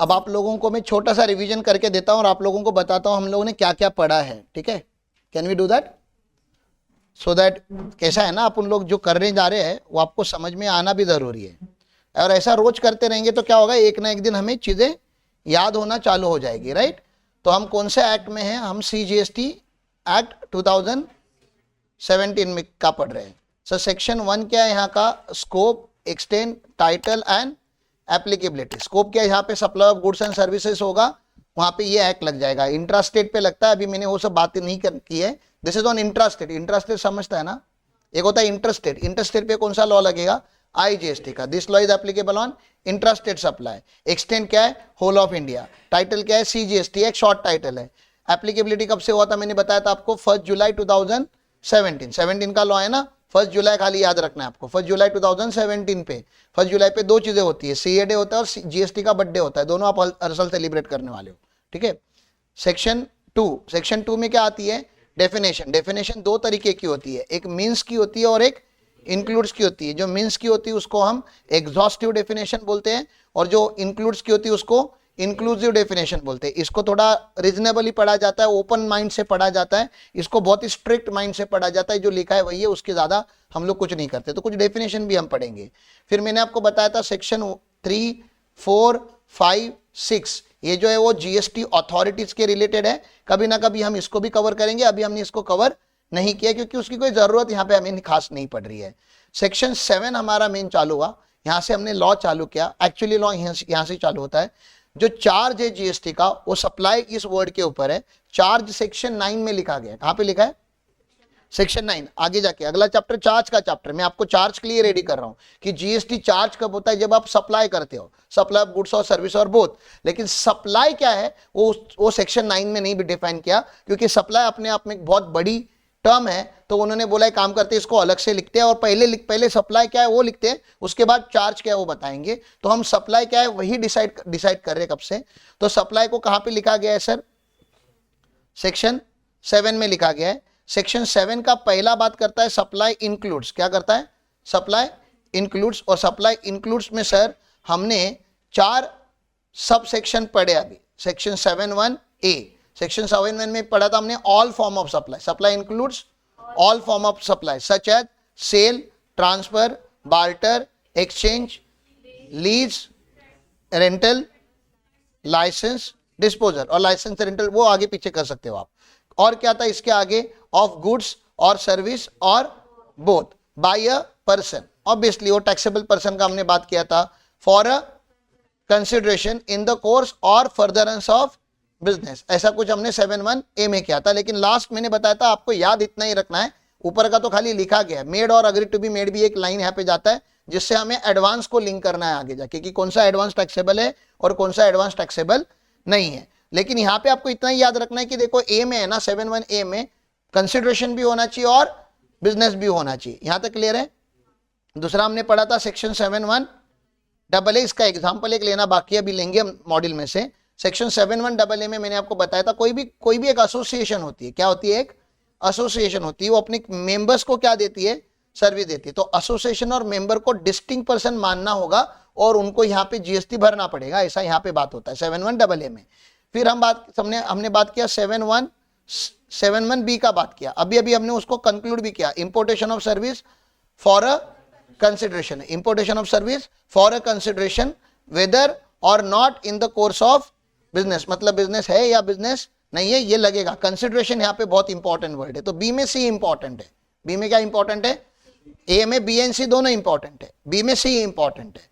अब आप लोगों को मैं छोटा सा रिवीजन करके देता हूं और आप लोगों को बताता हूं हम लोगों ने क्या क्या पढ़ा है, ठीक है? Can we do that? So that कैसा है ना, आप उन लोग जो करने जा रहे हैं वो आपको समझ में आना भी जरूरी है, और ऐसा रोज करते रहेंगे तो क्या होगा, एक ना एक दिन हमें चीजें याद होना चालू हो जाएगी, राइट? तो हम कौन से एक्ट में हैं? हम CGST एक्ट 2017 में का पढ़ रहे हैं। सर सेक्शन 1 क्या है यहाँ का? Scope, extend, title and applicability. Scope क्या है? यहाँ पे supply of goods and services होगा, वहां पे ये एक्ट लग जाएगा। इंट्रास्टेट पे लगता है, अभी मैंने वो सब बातें नहीं की है। This is on intrastate. Intrastate समझता है ना? एक होता है इंटरस्टेट। इंटरस्टेट पे कौन सा लॉ लगेगा? IGST का। This law is applicable on intrastate supply. Extend क्या है? Whole of India. टाइटल क्या है? CGST, एक शॉर्ट टाइटल है। एप्लीकेबिलिटी कब से हुआ था? मैंने बताया था आपको 1 जुलाई 2017 का लॉ है ना। 1 जुलाई खाली याद रखना है आपको। 1 जुलाई 2017 पे 1 जुलाई पे दो चीजें होती है, CA डे होता है और GST का बर्थडे होता है, दोनों आप हर साल सेलिब्रेट करने वाले हो, ठीक है? सेक्शन 2 में क्या आती है? डेफिनेशन। डेफिनेशन दो तरीके की होती है, एक मीन्स की होती है और एक इंक्लूड्स की होती है। जो मीन्स की होती है उसको हम एग्जॉस्टिव डेफिनेशन बोलते हैं, और जो इंक्लूड्स की होती है उसको इंक्लूसिव डेफिनेशन बोलते हैं। इसको थोड़ा रीजनेबली पढ़ा जाता है, ओपन माइंड से पढ़ा जाता है, इसको बहुत ही स्ट्रिक्ट माइंड से पढ़ा जाता है। जो लिखा है वही है, उसके ज्यादा हम लोग कुछ नहीं करते। तो कुछ डेफिनेशन भी हम पढ़ेंगे। फिर मैंने आपको बताया था सेक्शन 3, 4, 5, 6 ये जो है वो GST अथॉरिटीज के रिलेटेड है। कभी ना कभी हम इसको भी कवर करेंगे, अभी हमने इसको कवर नहीं किया क्योंकि उसकी कोई जरूरत यहाँ पे हमें खास नहीं पड़ रही है। सेक्शन 7 हमारा मेन चालू हुआ, यहाँ से हमने लॉ चालू किया। एक्चुअली लॉ यहाँ से चालू होता है। जो चार्ज है GST का वो सप्लाई इस वर्ड के ऊपर है। चार्ज सेक्शन 9 में लिखा गया है। कहां पे लिखा है? सेक्शन 9। आगे जाके अगला चैप्टर चार्ज का चैप्टर। मैं आपको चार्ज के लिए रेडी कर रहा हूं कि GST चार्ज कब होता है? जब आप सप्लाई करते हो, सप्लाई ऑफ गुड्स और सर्विस और बोथ। लेकिन सप्लाई क्या है वो सेक्शन 9 में नहीं भी डिफाइन किया, क्योंकि सप्लाई अपने आप में एक बहुत बड़ी टर्म है। तो उन्होंने बोला एक काम करते हैं, इसको अलग से लिखते हैं और पहले सप्लाई क्या है वो लिखते हैं, उसके बाद चार्ज क्या है वो बताएंगे। तो हम सप्लाई क्या है वही डिसाइड कर रहे हैं कब से। तो सप्लाई को कहां पे लिखा गया है सर? सेक्शन 7 में लिखा गया है। सेक्शन 7 का पहला बात करता है सप्लाई इंक्लूड्स। क्या करता है? Supply includes. और सप्लाई इंक्लूड्स में सर हमने 4 सब सेक्शन पढ़े अभी। सेक्शन 7(1)(a, सेक्शन 7(1) में पढ़ा था हमने all form of supply. Supply includes all form of supply such as sale, transfer, barter, exchange, lease, rental, licence, disposal. और लाइसेंस रेंटल वो आगे पीछे कर सकते हो आप। और क्या था इसके आगे? ऑफ गुड्स और सर्विस और both by a person. Obviously वो टैक्सेबल पर्सन का हमने बात किया था। For a consideration in the course और फर्दरेंस ऑफ बिजनेस, ऐसा कुछ हमने 7(1)(a) में किया था। लेकिन लास्ट मैंने बताया था आपको याद इतना ही रखना है, ऊपर का तो खाली लिखा गया है। मेड और अग्री टू बी मेड भी एक लाइन यहाँ पे जाता है, जिससे हमें एडवांस को लिंक करना है आगे जाके कि कौन सा एडवांस टैक्सेबल है और कौन सा एडवांस टैक्सेबल नहीं है। लेकिन यहाँ पे आपको इतना ही याद रखना है कि देखो ए में है ना, 7(1)(a) में कंसिडरेशन भी होना चाहिए और बिजनेस भी होना चाहिए। यहां तक क्लियर है? दूसरा हमने पढ़ा था सेक्शन 7(1)(a), इसका एग्जाम्पल एक लेना बाकी है, अभी लेंगे हम मॉड्यूल में से। सेक्शन 7(1)(a) में मैंने आपको बताया था कोई भी एक एसोसिएशन होती है। क्या होती है? एक एसोसिएशन होती है। वो अपने मेंबर्स को क्या देती है? सर्विस देती है। तो एसोसिएशन और मेंबर को डिस्टिंक्ट पर्सन मानना होगा और उनको यहाँ पे GST भरना पड़ेगा, ऐसा यहाँ पे बात होता है 7(1)(a) में। फिर हमने बात किया 7(1)(b) का बात किया। अभी हमने उसको कंक्लूड भी किया। Importation of service for a consideration. Importation of service for a consideration whether और not in the course of business, मतलब बिजनेस है या बिजनेस नहीं है ये लगेगा। कंसिडरेशन यहाँ पे बहुत इंपॉर्टेंट वर्ड है। तो बी में सी इंपॉर्टेंट है। बी में क्या इंपॉर्टेंट है? ए में बी एंड सी दोनों इंपॉर्टेंट है, बी में सी इंपॉर्टेंट है।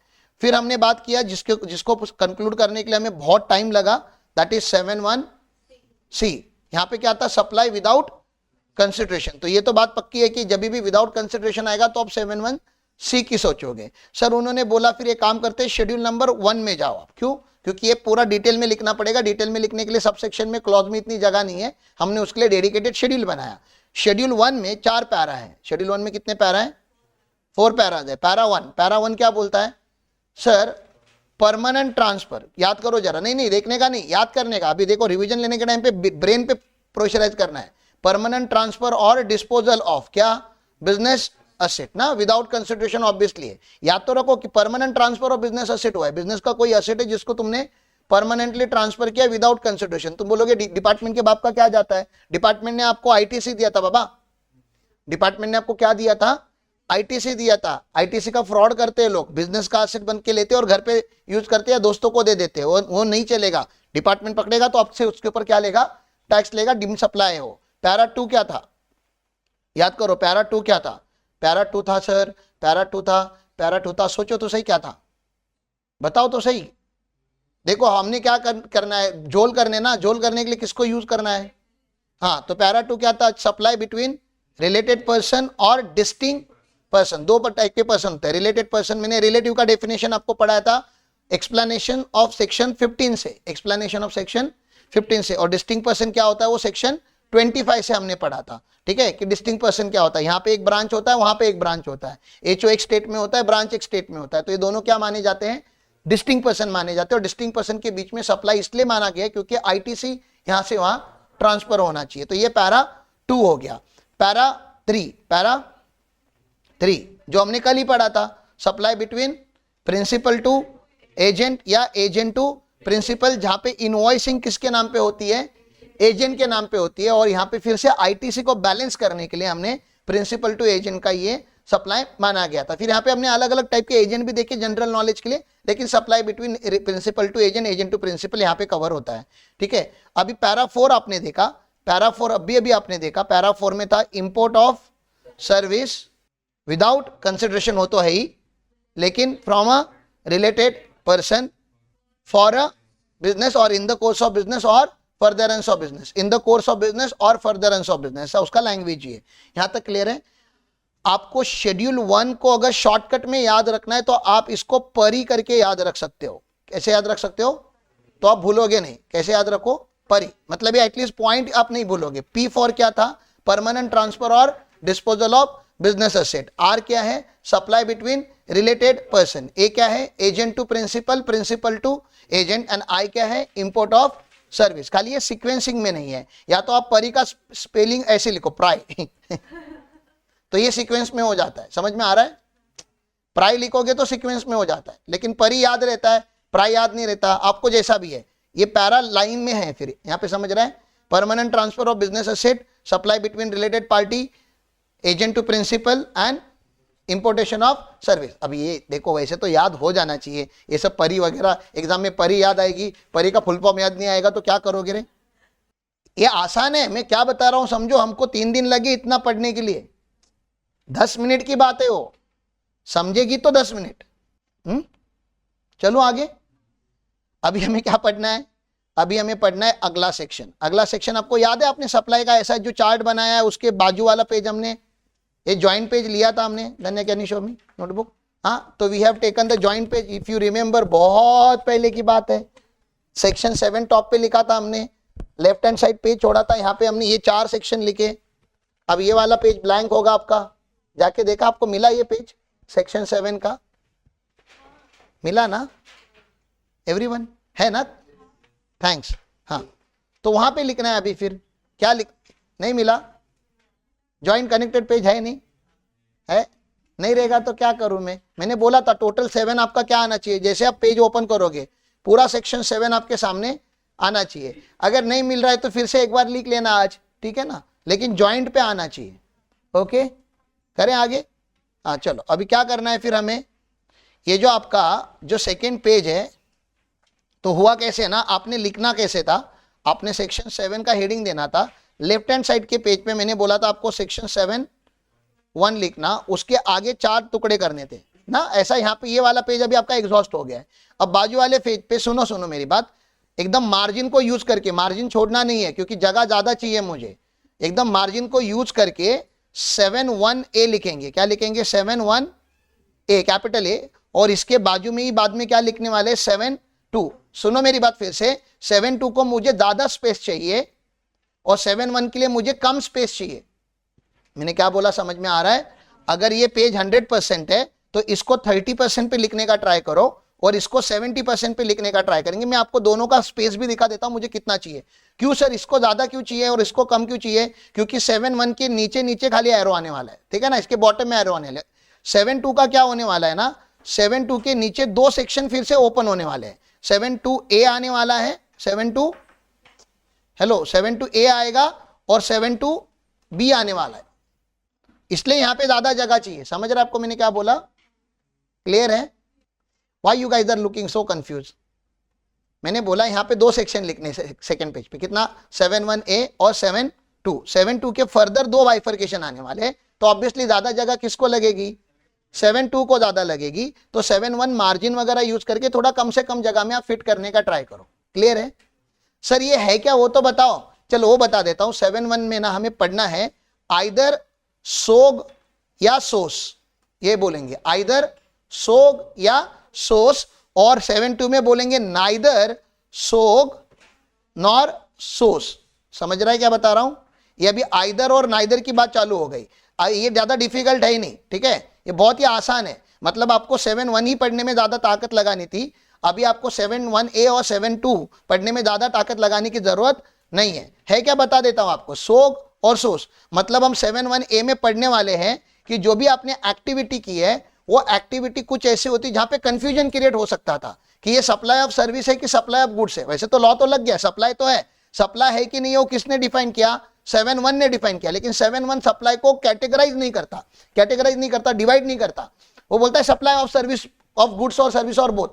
फिर हमने बात किया जिसको कंक्लूड करने के लिए हमें बहुत टाइम लगा, दैट इज 7(1)(c). यहाँ पे क्या था? Supply without consideration. तो ये तो बात पक्की है कि जब भी विदाउट कंसिडरेशन आएगा तो आप 7(1)(c) की सोचोगे। सर उन्होंने बोला फिर ये काम करते हैं शेड्यूल नंबर 1 में जाओ आप। क्यों? क्योंकि ये पूरा डिटेल में लिखना पड़ेगा। डिटेल में लिखने के लिए सब सेक्शन में क्लॉज में इतनी जगह नहीं है, हमने उसके लिए डेडिकेटेड शेड्यूल बनाया। शेड्यूल 1 में 4 पैरा है। शेड्यूल 1 में कितने पैरा है? 4 पैराज है। पैरा 1 क्या बोलता है सर? Permanent transfer. याद करो जरा, नहीं देखने का नहीं, याद करने का। अभी देखो रिवीजन लेने के टाइम पे ब्रेन पे प्रेशराइज करना है। परमानेंट ट्रांसफर और डिस्पोजल ऑफ क्या? बिजनेस असेट ना, विदाउट कंसिडरेशन ऑब्वियसली है। याद तो रखो कि permanent transfer of business asset हुआ है। बिजनेस का कोई असेट है जिसको तुमने परमानेंटली ट्रांसफर किया विदाउट कंसिडरेशन। तुम बोलोगे डिपार्टमेंट के बाप का क्या जाता है, डिपार्टमेंट ने आपको आईटीसी दिया था बाबा, डिपार्टमेंट ने आपको क्या दिया था, आईटीसी दिया था। आईटीसी का फ्रॉड करते हैं लोग, बिजनेस का एसेट बन के लेते हैं और घर पे यूज करते हैं, दोस्तों को दे देते हैं, वो नहीं चलेगा। डिपार्टमेंट पकड़ेगा तो आपसे उसके ऊपर क्या लेगा, टैक्स लेगा, डिम सप्लाई है वो। पैरा 2 क्या था, याद करो पैरा 2 क्या था, पैरा 2 था सर, पैरा 2 था, पैरा 2 था, सोचो तो सही क्या था, बताओ तो सही। देखो हमने क्या करना है, जोल करने ना, जोल करने के लिए किसको यूज करना है, हाँ तो पैरा 2 क्या था, सप्लाई बिटवीन रिलेटेड पर्सन और डिस्टिंक्ट पर्सन। दो टाइप के पर्सन होते हैं, रिलेटेड पर्सन, मैंने रिलेटिव का डेफिनेशन आपको पढ़ाया था एक्सप्लेनेशन ऑफ सेक्शन 15 से, एक्सप्लेनेशन ऑफ सेक्शन 15 से, और डिस्टिंक्ट पर्सन क्या होता है वो सेक्शन 25 से हमने पढ़ा था, ठीक है, कि डिस्टिंक्ट पर्सन क्या होता है, यहाँ पे एक ब्रांच होता है, वहां पे एक ब्रांच होता है, एचओ एक स्टेट में होता है, ब्रांच एक स्टेट में होता है, तो ये दोनों क्या माने जाते हैं, डिस्टिंक्ट पर्सन माने जाते हैं। और डिस्टिंक्ट पर्सन के बीच में सप्लाई इसलिए माना गया क्योंकि आईटीसी यहां से वहां ट्रांसफर होना चाहिए। तो ये पैरा 2 हो गया। पैरा 3 जो हमने कल ही पढ़ा था, supply between principal to agent या एजेंट टू प्रिंसिपल, जहां पे इनवॉइसिंग किसके नाम पे होती है, एजेंट के नाम पे होती है, और यहां पे फिर से आईटीसी को बैलेंस करने के लिए हमने प्रिंसिपल टू एजेंट का ये सप्लाई माना गया था। फिर यहाँ पे हमने अलग अलग टाइप के एजेंट भी देखे जनरल नॉलेज के लिए, लेकिन supply between principal to agent, agent to principal यहाँ पे कवर होता है, ठीक है। अभी पैरा 4 आपने देखा, पैरा 4 अभी आपने देखा, पैरा 4 में था import of service without consideration हो तो है ही, लेकिन from a related person for a business और in the course of business और furtherance of business, in the course of business और फर्दरेंस ऑफ बिजनेस, उसका लैंग्वेज ही है। यहां तक क्लियर है। आपको शेड्यूल 1 को अगर शॉर्टकट में याद रखना है तो आप इसको परी करके याद रख सकते हो। कैसे याद रख सकते हो, तो आप भूलोगे नहीं, कैसे याद रखो, परी, मतलब ये एटलीस्ट पॉइंट आप नहीं भूलोगे। P4 क्या था, परमानेंट ट्रांसफर और disposal of business asset. R क्या है, supply between related person. A क्या है, agent to principal, principal to agent, and I क्या है, इंपोर्ट ऑफ सर्विस। खाली ये सीक्वेंसिंग में नहीं है, या तो आप परी का स्पेलिंग ऐसे लिखो प्राय तो ये सीक्वेंस में हो जाता है, समझ में आ रहा है। प्राय लिखोगे तो सीक्वेंस में हो जाता है, लेकिन परी याद रहता है, प्राय याद नहीं रहता, आपको जैसा भी है। ये पैरा लाइन में है, फिर यहाँ पे समझ रहा है, permanent transfer of business asset, supply between related party, agent to principal and importation of service. अब ये देखो वैसे तो याद हो जाना चाहिए, ये सब परी वगैरह एग्जाम में परी याद आएगी, परी का फुल फॉर्म याद नहीं आएगा तो क्या करोगे रे। ये आसान है, मैं क्या बता रहा हूं समझो। हमको 3 दिन लगे इतना पढ़ने के लिए, 10 मिनट की बात है वो, समझेगी तो 10 मिनट। चलो आगे। अभी हमें क्या पढ़ना है, अभी हमें पढ़ना है अगला सेक्शन। अगला सेक्शन आपको याद है, आपने सप्लाई का ऐसा जो चार्ट बनाया है उसके बाजू वाला पेज हमने ये ज्वाइंट पेज लिया था हमने, Dhanya can you show me notebook. हाँ, तो we have taken the joint page, if you remember बहुत पहले की बात है, सेक्शन 7 टॉप पे लिखा था हमने, लेफ्ट हैंड साइड पेज छोड़ा था, यहाँ पे हमने ये 4 सेक्शन लिखे। अब ये वाला पेज ब्लैंक होगा आपका, जाके देखा आपको मिला ये पेज सेक्शन 7 का, मिला ना एवरीवन, है ना, थैंक्स। हाँ, तो वहां पे लिखना है अभी, फिर क्या लिख, नहीं मिला, ज्वाइंट कनेक्टेड पेज है नहीं, है नहीं रहेगा तो क्या करूं मैंने बोला था टोटल 7 आपका क्या आना चाहिए, जैसे आप पेज ओपन करोगे पूरा सेक्शन 7 आपके सामने आना चाहिए। अगर नहीं मिल रहा है तो फिर से एक बार लिख लेना आज, ठीक है ना, लेकिन ज्वाइंट पे आना चाहिए। ओके, करें आगे। हाँ चलो, अभी क्या करना है फिर हमें, ये जो आपका जो सेकेंड पेज है, तो हुआ कैसे ना, आपने लिखना कैसे था, आपने सेक्शन 7 का हेडिंग देना था, लेफ्ट हैंड साइड के पेज पे मैंने बोला था आपको सेक्शन 7(1) लिखना, उसके आगे 4 टुकड़े करने थे ना, ऐसा यहाँ पे ये वाला पेज अभी आपका एग्जॉस्ट हो गया है। अब बाजू वाले पेज पे सुनो मेरी बात, एकदम मार्जिन को यूज करके, मार्जिन छोड़ना नहीं है क्योंकि जगह ज्यादा चाहिए मुझे, एकदम मार्जिन को यूज करके 7(1)A लिखेंगे। क्या लिखेंगे, 7(1)A कैपिटल A, और इसके बाजू में ही बाद में क्या लिखने वाले, 7(2). सुनो मेरी बात फिर से, 7(2) को मुझे ज्यादा स्पेस चाहिए और 7(1) के लिए मुझे कम स्पेस चाहिए। मैंने क्या बोला, समझ में आ रहा है। अगर ये पेज 100% है तो इसको 30% पे लिखने का ट्राई करो और इसको 70% पे लिखने का ट्राई करेंगे। मैं आपको दोनों का स्पेस भी दिखा देता हूं मुझे कितना चाहिए। क्यों सर, इसको ज्यादा क्यों चाहिए और इसको कम क्यों चाहिए, क्योंकि 7(1) के नीचे नीचे खाली एरो आने वाला है, ठीक है ना, इसके बॉटम में एरो आने वाला है। 7(2) का क्या होने वाला है ना, 7(2) के नीचे 2 सेक्शन फिर से ओपन होने वाले हैं। 72A आने वाला है, 72A आएगा और 72B आने वाला है, इसलिए यहां पे ज्यादा जगह चाहिए। समझ रहे आपको मैंने क्या बोला? क्लियर है? Why you guys are looking so confuse? मैंने बोला यहां पे 2 सेक्शन लिखने से सेकंड पेज पे, कितना 71A और 72 के फर्दर 2 बाइफर्केशन आने वाले हैं, तो ऑब्वियसली ज्यादा जगह किसको लगेगी? 72 को ज्यादा लगेगी। तो 71 मार्जिन वगैरह यूज करके थोड़ा कम से कम जगह में आप फिट करने का ट्राई करो। क्लियर है? सर ये है क्या वो तो बताओ। चलो वो बता देता हूं। 71 में ना हमें पढ़ना है आइदर सोग या सोस, ये बोलेंगे आइदर सोग या सोस, और 72 में बोलेंगे नाइदर सोग नॉर सोस। समझ रहा है क्या बता रहा हूं? ये अभी आइदर और नाइदर की बात चालू हो गई। ये ज्यादा डिफिकल्ट है ही नहीं, ठीक है, ये बहुत ही आसान है। मतलब आपको 71 ही पढ़ने में ज्यादा ताकत लगानी थी, अभी आपको 71A और 72 पढ़ने में ज्यादा ताकत लगाने की जरूरत नहीं है क्या बता देता हूं आपको। सोग और सोस मतलब हम 71A में पढ़ने वाले हैं कि जो भी आपने एक्टिविटी की है वो एक्टिविटी कुछ ऐसी होती जहां पे कंफ्यूजन क्रिएट हो सकता था कि ये सप्लाई ऑफ सर्विस है कि सप्लाई ऑफ गुड्स है। वैसे तो लॉ तो लग गया, सप्लाई तो है, सप्लाई है कि नहीं वो किसने डिफाइन किया? 71 ने डिफाइन किया। लेकिन 71 सप्लाई को कैटेगराइज नहीं करता, डिवाइड नहीं करता। वो बोलता है supply of service of goods और सर्विस और बोथ।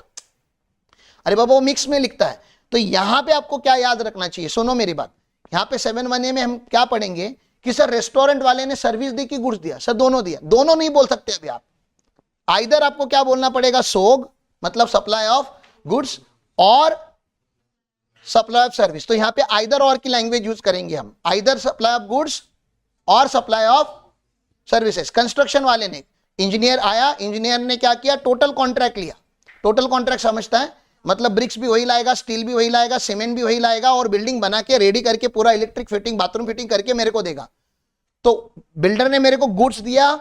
अरे बाबा वो मिक्स में लिखता है। तो यहां पे आपको क्या याद रखना चाहिए, सुनो मेरी बात। यहां पे 71A में हम क्या पढ़ेंगे कि सर रेस्टोरेंट वाले ने सर्विस दी कि गुड्स दिया? सर दोनों दिया। दोनों नहीं बोल सकते अभी आप, आइदर आपको क्या बोलना पड़ेगा, सोग मतलब सप्लाई ऑफ गुड्स और सप्लाई ऑफ सर्विस। तो यहां पे आइदर और की लैंग्वेज यूज करेंगे हम, आइदर सप्लाई ऑफ गुड्स और सप्लाई ऑफ सर्विसेज। कंस्ट्रक्शन वाले ने, इंजीनियर आया, इंजीनियर ने क्या किया? टोटल कॉन्ट्रैक्ट लिया। टोटल कॉन्ट्रैक्ट समझता है, मतलब ब्रिक्स भी वही लाएगा, स्टील भी वही लाएगा, सीमेंट भी वही लाएगा और बिल्डिंग बना के रेडी करके पूरा इलेक्ट्रिक फिटिंग, बाथरूम फिटिंग करके मेरे को देगा। तो बिल्डर ने मेरे को गुड्स दिया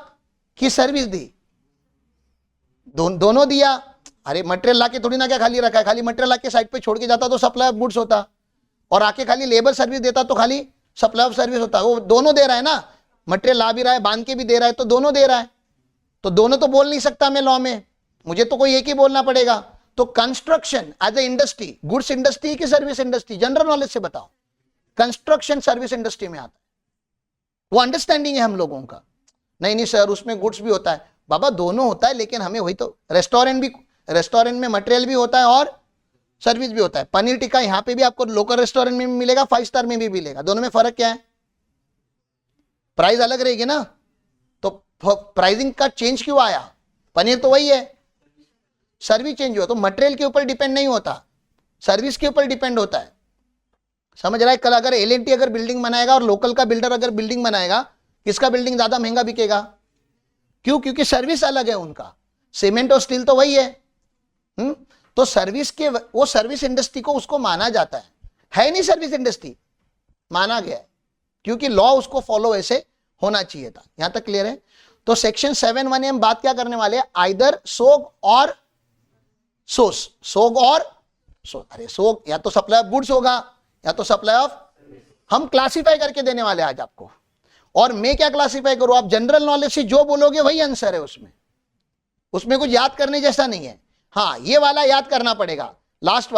कि सर्विस दी? दोनों दिया। अरे मटेरियल लाके थोड़ी ना क्या खाली रखा है, खाली मटेरियल लाके साइड पे छोड़ के जाता तो सप्लाई ऑफ गुड्स होता, और आके खाली लेबर सर्विस देता तो खाली सप्लाई ऑफ सर्विस होता। वो दोनों दे रहा है ना, मटेरियल ला भी रहा है, बांध के भी दे रहा है, तो दोनों दे रहा है। तो दोनों तो बोल नहीं सकता मैं लॉ में, मुझे तो कोई एक ही बोलना पड़ेगा। तो construction as a industry, goods industry की सर्विस इंडस्ट्री, जनरल नॉलेज से बताओ। कंस्ट्रक्शन सर्विस इंडस्ट्री में आता है, वो अंडरस्टैंडिंग है हम लोगों का। नहीं सर उसमें गुड्स भी होता है, बाबा दोनों होता है, लेकिन हमें वही तो, रेस्टोरेंट में मटेरियल भी होता है और सर्विस भी होता है। पनीर टिक्का यहाँ पे भी आपको लोकल रेस्टोरेंट में भी मिलेगा, 5 स्टार में भी मिलेगा। दोनों में फर्क क्या है? प्राइस अलग रहेगी ना। तो प्राइसिंग का चेंज क्यों आया? पनीर तो वही है, सर्विस चेंज हुआ। तो मटेरियल के ऊपर डिपेंड नहीं होता, सर्विस के ऊपर डिपेंड होता है। समझ रहा है? कल अगर L&T अगर बिल्डिंग बनाएगा और लोकल का बिल्डर अगर बिल्डिंग बनाएगा, किसका बिल्डिंग ज्यादा महंगा बिकेगा? क्यों? क्योंकि सर्विस अलग है उनका। सीमेंट और स्टील तो वही है। तो सर्विस के, वो सर्विस इंडस्ट्री को उसको माना जाता है नहीं सर्विस इंडस्ट्री, माना गया है, क्योंकि लॉ उसको फॉलो ऐसे होना चाहिए था। यहां तक क्लियर है? तो सेक्शन 7(1) में हम बात क्या करने वाले हैं? आइदर सोग और सोस। सोग और अरे सोग या तो सप्लाई ऑफ गुड्स होगा या तो सप्लाई ऑफ, हम क्लासिफाई करके देने वाले आज आपको। और मैं क्या क्लासिफाई करूं? आप जनरल नॉलेज से जो बोलोगे वही आंसर है उसमें कुछ याद करने जैसा नहीं है। हाँ ये वाला याद करना पड़ेगा, लास्ट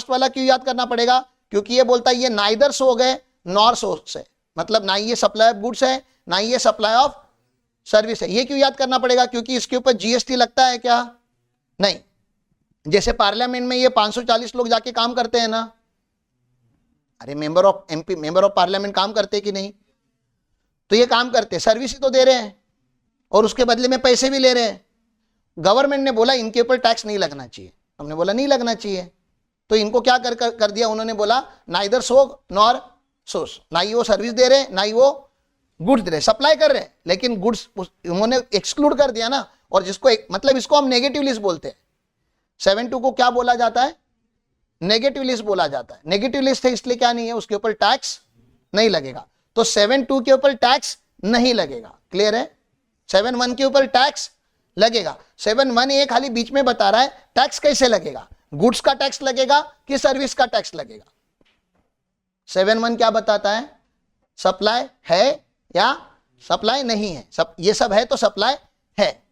वाला क्यों याद करना पड़ेगा? क्योंकि ये बोलता है ये नाइदर सोग है नॉर सोस है, मतलब ना ये सप्लाई ऑफ गुड्स है ना ये सप्लाई ऑफ सर्विस है। ये क्यों याद करना पड़ेगा? क्योंकि इसके ऊपर जीएसटी लगता है क्या? नहीं। जैसे पार्लियामेंट में ये 540 लोग जाके काम करते हैं ना, अरे member of MP, member of parliament काम करते कि नहीं? तो ये काम करते, सर्विस ही तो दे रहे हैं और उसके बदले में पैसे भी ले रहे हैं। गवर्नमेंट ने बोला इनके ऊपर टैक्स नहीं लगना चाहिए, हमने बोला नहीं लगना चाहिए, तो इनको क्या कर दिया उन्होंने? बोला नाइदर सोग नॉर सोस, ना ही वो सर्विस दे रहे ना ही वो गुड्स दे रहे, सप्लाई कर रहे हैं लेकिन गुड्स उन्होंने एक्सक्लूड कर दिया ना। और जिसको मतलब इसको हम नेगेटिव लिस्ट बोलते हैं। 7(2) को क्या बोला जाता है? नेगेटिव लिस्ट बोला जाता है। नेगेटिव लिस्ट है इसलिए क्या नहीं है, उसके ऊपर टैक्स नहीं लगेगा। तो 7(2) के ऊपर टैक्स नहीं लगेगा। क्लियर है? 7(1) के ऊपर टैक्स लगेगा। 7(1) खाली बीच में बता रहा है टैक्स कैसे लगेगा, गुड्स का टैक्स लगेगा कि सर्विस का टैक्स लगेगा। 7(1) क्या बताता है? सप्लाई है या सप्लाई नहीं है, ये सब है तो सप्लाई है।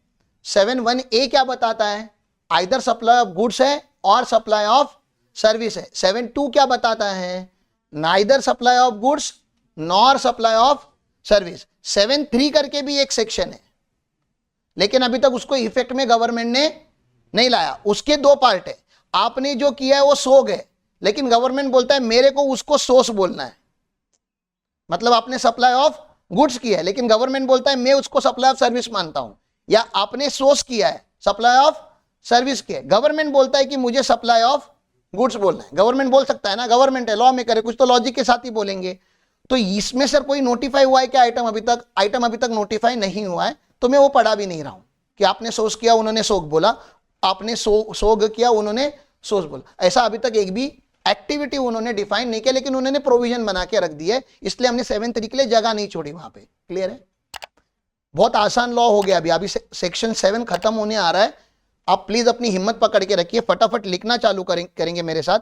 7(1)(a) क्या बताता है? आइदर सप्लाई ऑफ गुड्स है और सप्लाई ऑफ सर्विस है। 7.2 क्या बताता है? Neither supply of goods nor supply of service. 7.3 करके भी एक सेक्शन है, लेकिन अभी तक उसको इफेक्ट में गवर्नमेंट ने नहीं लाया। उसके दो पार्ट है। आपने जो किया है वो सोग है, लेकिन गवर्नमेंट बोलता है मेरे को उसको सोर्स बोलना है। मतलब आपने सप्लाई ऑफ गुड्स किया है, लेकिन गवर्नमेंट बोलता है मैं उसको सप्लाई ऑफ सर्विस मानता हूं। या आपने सोर्स किया है, सप्लाई ऑफ सर्विस किया है, गवर्नमेंट बोलता है कि मुझे सप्लाई ऑफ गुड्स बोलना है। गवर्नमेंट बोल सकता है ना, गवर्नमेंट है, लॉ में करे, कुछ तो लॉजिक के साथ ही बोलेंगे। तो इसमें सर कोई नोटिफाई हुआ है क्या आइटम? अभी तक नोटिफाई नहीं हुआ है, तो मैं वो पढ़ा भी नहीं रहा हूं कि आपने सोर्स किया उन्होंने सोग बोला, आपने सोग किया उन्होंने सोर्स बोला। ऐसा अभी तक एक भी एक्टिविटी उन्होंने डिफाइन नहीं किया, लेकिन उन्होंने प्रोविजन बना के रख दी है, इसलिए हमने 7.3 के लिए जगह नहीं छोड़ी वहां पे। क्लियर है? बहुत आसान लॉ हो गया। अभी सेक्शन 7 खत्म होने आ रहा है। आप प्लीज अपनी हिम्मत पकड़ के रखिए, फटाफट लिखना चालू करेंगे मेरे साथ।